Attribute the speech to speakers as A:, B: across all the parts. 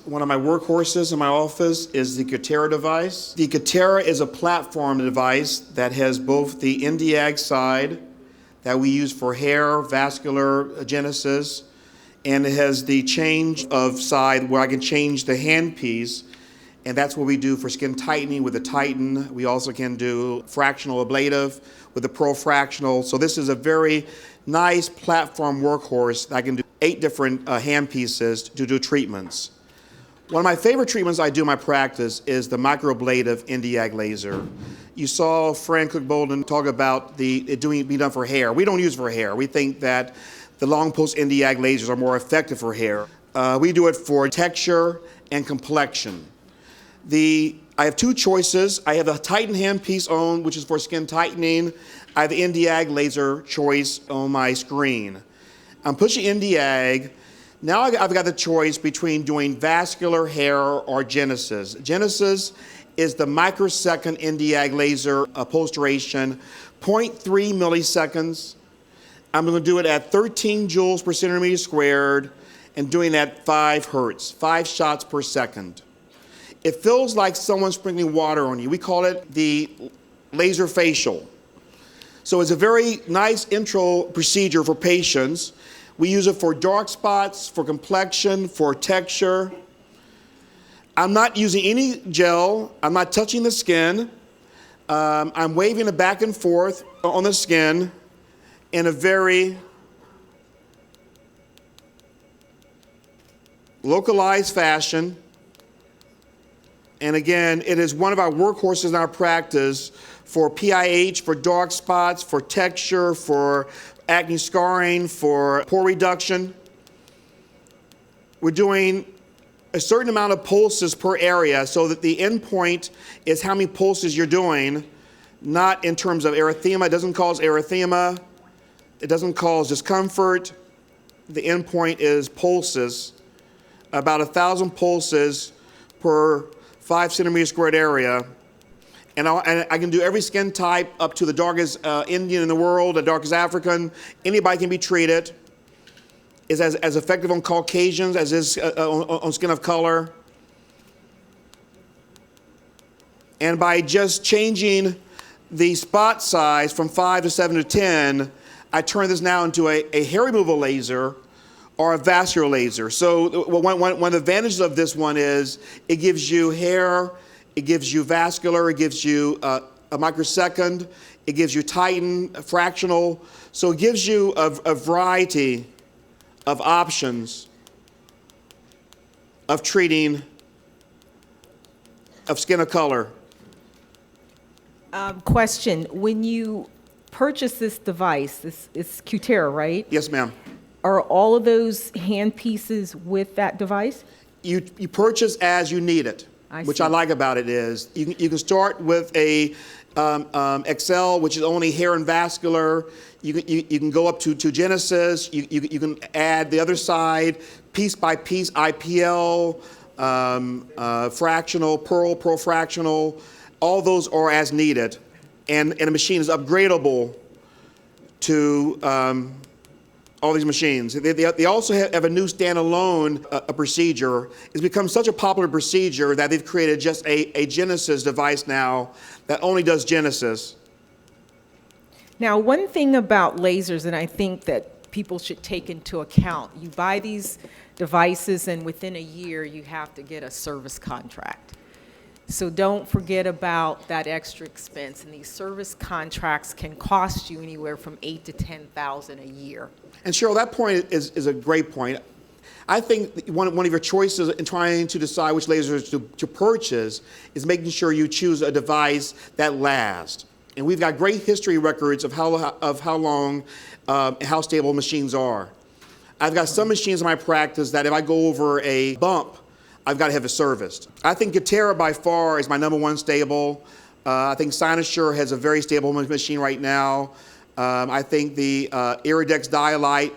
A: One of my workhorses in my office is the Cutera device. The Cutera is a platform device that has both the Nd:YAG side that we use for hair, vascular genesis, and it has the change of side where I can change the handpiece, and that's what we do for skin tightening with the Titan. We also can do fractional ablative with the ProFractional. So this is a very nice platform workhorse that I can do 8 different handpieces to do treatments. One of my favorite treatments I do in my practice is the microablative Nd:YAG laser. You saw Fran Cook-Bolden talk about it being done for hair. We don't use it for hair. We think that the long pulse Nd:YAG lasers are more effective for hair. We do it for texture and complexion. I have 2 choices. I have a Titan handpiece on, which is for skin tightening. I have the Nd:YAG laser choice on my screen. I'm pushing Nd:YAG. Now I've got the choice between doing vascular, hair, or genesis. Genesis is the microsecond Nd:YAG laser upholsteration, 0.3 milliseconds. I'm going to do it at 13 joules per centimeter squared and doing that at 5 hertz, 5 shots per second. It feels like someone's sprinkling water on you. We call it the laser facial. So it's a very nice intro procedure for patients. We use it for dark spots, for complexion, for texture. I'm not using any gel. I'm not touching the skin. I'm waving it back and forth on the skin in a very localized fashion. And again, it is one of our workhorses in our practice for PIH, for dark spots, for texture, for acne scarring, for pore reduction. We're doing a certain amount of pulses per area so that the endpoint is how many pulses you're doing, not in terms of erythema. It doesn't cause erythema. It doesn't cause discomfort. The endpoint is pulses, about 1,000 pulses per 5 centimeter squared area. And I can do every skin type up to the darkest Indian in the world, the darkest African. Anybody can be treated. It's as effective on Caucasians as is on skin of color. And by just changing the spot size from 5 to 7 to 10, I turn this now into a hair removal laser or a vascular laser. So one of the advantages of this one is it gives you hair, it gives you vascular, it gives you a microsecond, it gives you Titan, fractional. So it gives you a variety of options of treating of skin of color.
B: Question, when you purchase this device, it's Cutera, right?
A: Yes, ma'am.
B: Are all of those hand pieces with that device?
A: You purchase as you need it, which I like about it is you can start with a XL, which is only hair and vascular. You can go up to Genesis. You can add the other side, piece by piece, IPL, fractional, ProFractional. All those are as needed, and the machine is upgradable to all these machines. They also have a new standalone procedure. It's become such a popular procedure that they've created just a Genesis device now that only does Genesis.
B: Now, one thing about lasers, and I think that people should take into account, you buy these devices and within a year you have to get a service contract. So don't forget about that extra expense, and these service contracts can cost you anywhere from $8,000 to $10,000 a year. And
A: Cheryl, that point is a great point. I think one of your choices in trying to decide which lasers to purchase is making sure you choose a device that lasts. And we've got great history records of how long, how stable machines are. I've got some machines in my practice that if I go over a bump, I've got to have it serviced. I think Cutera by far is my #1 stable. I think Cynosure has a very stable machine right now. I think the Iridex Dialyte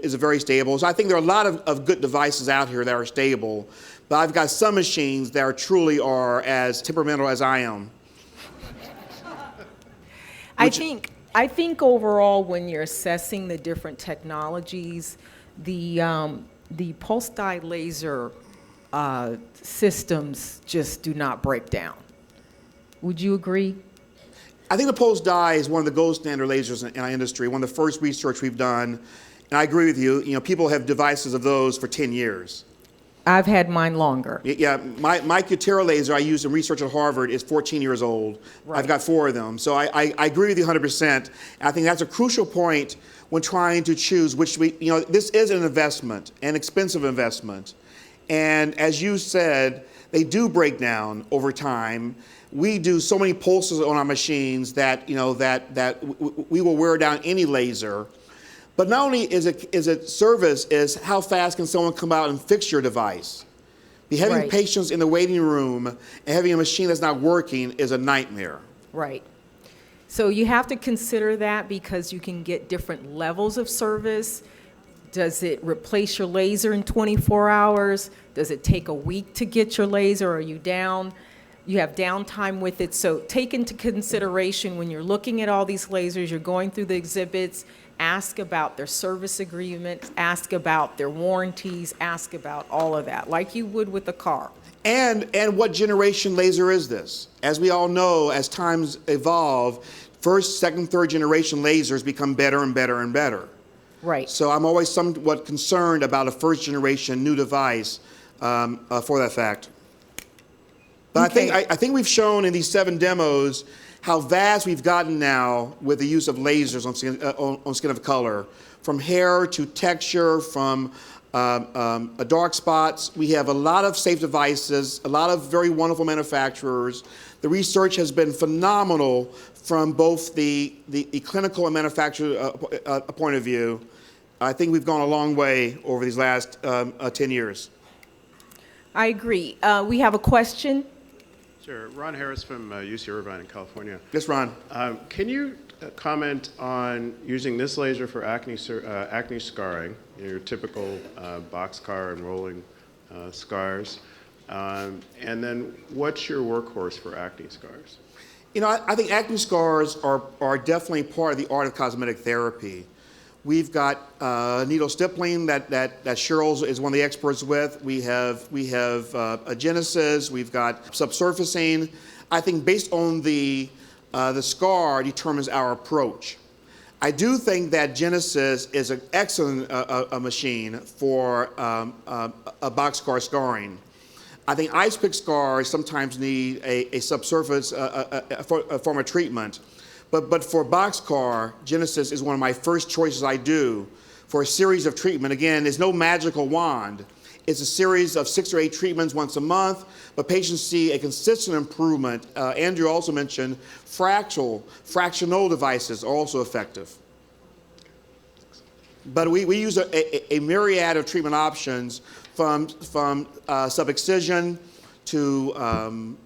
A: is a very stable. So I think there are a lot of good devices out here that are stable. But I've got some machines that truly are as temperamental as I am.
B: I think overall, when you're assessing the different technologies, the pulse dye laser systems just do not break down. Would you agree?
A: I think the pulse dye is one of the gold standard lasers in our industry, one of the first research we've done. And I agree with you. People have devices of those for 10 years.
B: I've had mine longer.
A: Yeah, my Cutera laser I used in research at Harvard is 14 years old.
B: Right.
A: I've got 4 of them. So I agree with you 100%. I think that's a crucial point when trying to choose which this is an investment, an expensive investment. And as you said, they do break down over time. We do so many pulses on our machines that we will wear down any laser. But not only is it service, is how fast can someone come out and fix your device? Having
B: Right.
A: patients in the waiting room and having a machine that's not working is a nightmare.
B: Right. So you have to consider that because you can get different levels of service. Does it replace your laser in 24 hours? Does it take a week to get your laser? Are you down? You have downtime with it. So take into consideration when you're looking at all these lasers, you're going through the exhibits, ask about their service agreements, ask about their warranties, ask about all of that, like you would with a car.
A: And what generation laser is this? As we all know, as times evolve, first, second, third generation lasers become better and better and better.
B: Right.
A: So I'm always somewhat concerned about a first generation new device for that fact. But
B: Okay.
A: I think we've shown in these 7 demos how vast we've gotten now with the use of lasers on skin of color, from hair to texture, from dark spots. We have a lot of safe devices, a lot of very wonderful manufacturers. The research has been phenomenal from both the clinical and manufacturer point of view. I think we've gone a long way over these last 10 years.
B: I agree. We have a question.
C: Sure. Ron Harris from UC Irvine in California.
A: Yes, Ron.
C: Can you comment on using this laser for acne scarring, your typical boxcar and rolling scars? And then what's your workhorse for acne scars?
A: I think acne scars are definitely part of the art of cosmetic therapy. We've got needle stippling that Cheryl is one of the experts with. We have a Genesis. We've got subsurfacing. I think based on the scar determines our approach. I do think that Genesis is an excellent machine for a boxcar scarring. I think ice pick scars sometimes need a subsurface form of treatment. But for boxcar, Genesis is one of my first choices I do for a series of treatment. Again, there's no magical wand. It's a series of 6 or 8 treatments once a month, but patients see a consistent improvement. Andrew also mentioned fractional devices are also effective. But we use a myriad of treatment options from sub-excision to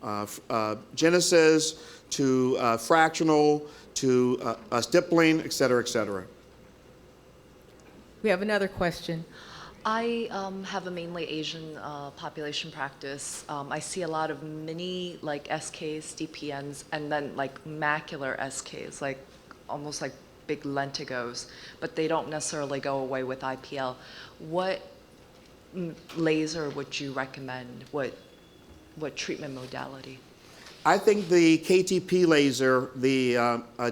A: Genesis, to fractional, to stippling, et cetera, et cetera.
B: We have another question.
D: I have a mainly Asian population practice. I see a lot of mini SKs, DPNs, and then macular SKs, almost like big lentigos, but they don't necessarily go away with IPL. What laser would you recommend? What treatment modality?
A: I think the KTP laser, the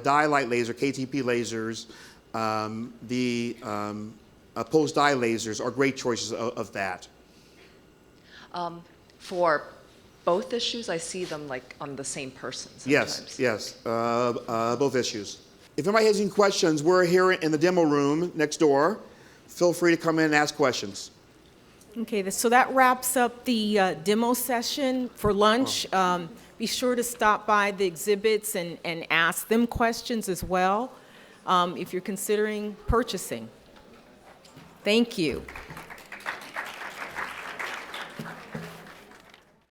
A: dye light laser, KTP lasers, the pulse dye lasers are great choices of that.
D: For both issues, I see them on the same person sometimes.
A: Yes, both issues. If anybody has any questions, we're here in the demo room next door. Feel free to come in and ask questions.
B: Okay, so that wraps up the demo session for lunch. Be sure to stop by the exhibits and ask them questions as well if you're considering purchasing. Thank you.